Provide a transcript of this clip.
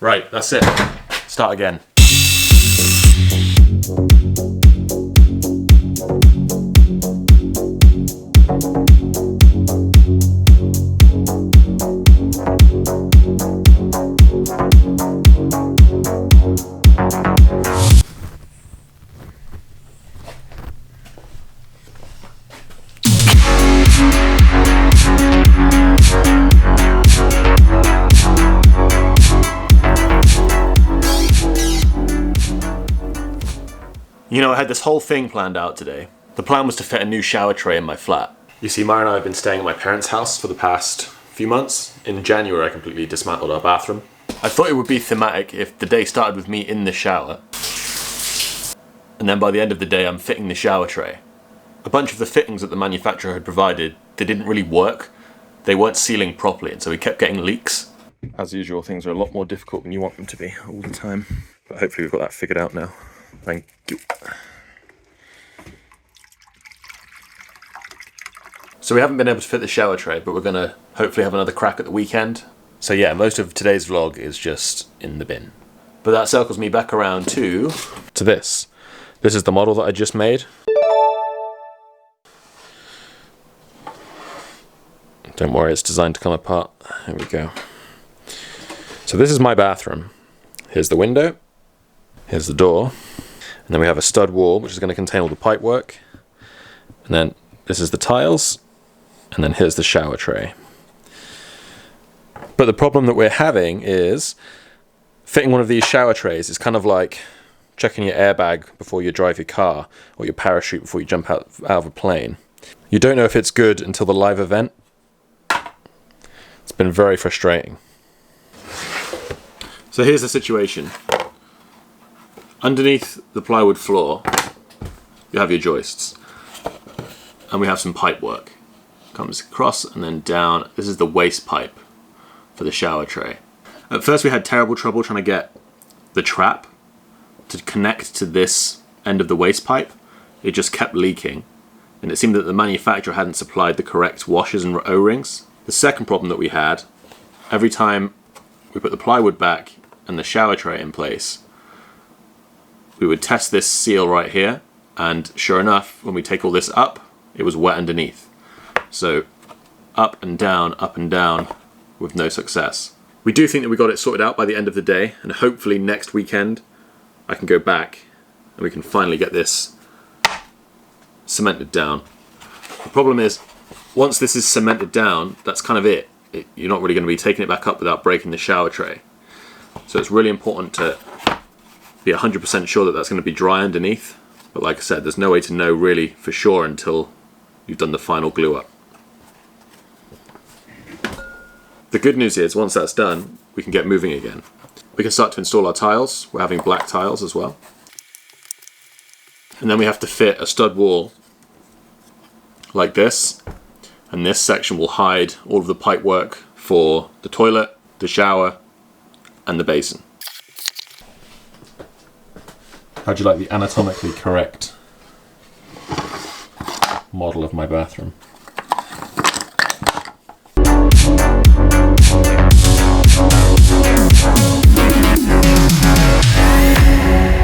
Right, that's it. Start again. You know, I had this whole thing planned out today. The plan was to fit a new shower tray in my flat. You see, Mara and I have been staying at my parents' house for the past few months. In January, I completely dismantled our bathroom. I thought it would be thematic if the day started with me in the shower, and then by the end of the day, I'm fitting the shower tray. A bunch of the fittings that the manufacturer had provided, they didn't really work. They weren't sealing properly, and so we kept getting leaks. As usual, things are a lot more difficult than you want them to be all the time. But hopefully we've got that figured out now. Thank you. So we haven't been able to fit the shower tray, but we're going to hopefully have another crack at the weekend. So yeah, most of today's vlog is just in the bin. But that circles me back around to this. This is the model that I just made. Don't worry, it's designed to come apart. There we go. So this is my bathroom. Here's the window. Here's the door. And then we have a stud wall, which is going to contain all the pipe work. And then this is the tiles. And then here's the shower tray. But the problem that we're having is fitting one of these shower trays is kind of like checking your airbag before you drive your car, or your parachute before you jump out of a plane. You don't know if it's good until the live event. It's been very frustrating. So here's the situation. Underneath the plywood floor, you have your joists. And we have some pipe work. Comes across and then down. This is the waste pipe for the shower tray. At first we had terrible trouble trying to get the trap to connect to this end of the waste pipe. It just kept leaking. And it seemed that the manufacturer hadn't supplied the correct washers and O-rings. The second problem that we had, every time we put the plywood back and the shower tray in place, we would test this seal right here, and sure enough, when we take all this up, it was wet underneath. So up and down with no success. We do think that we got it sorted out by the end of the day, and hopefully next weekend I can go back and we can finally get this cemented down. The problem is, once this is cemented down, that's kind of it. You're not really going to be taking it back up without breaking the shower tray. So it's really important to be 100% sure that that's going to be dry underneath. But like I said, there's no way to know really for sure until you've done the final glue up. The good news is, once that's done, we can get moving again. We can start to install our tiles. We're having black tiles as well. And then we have to fit a stud wall like this. And this section will hide all of the pipe work for the toilet, the shower, and the basin. How'd you like the anatomically correct model of my bathroom?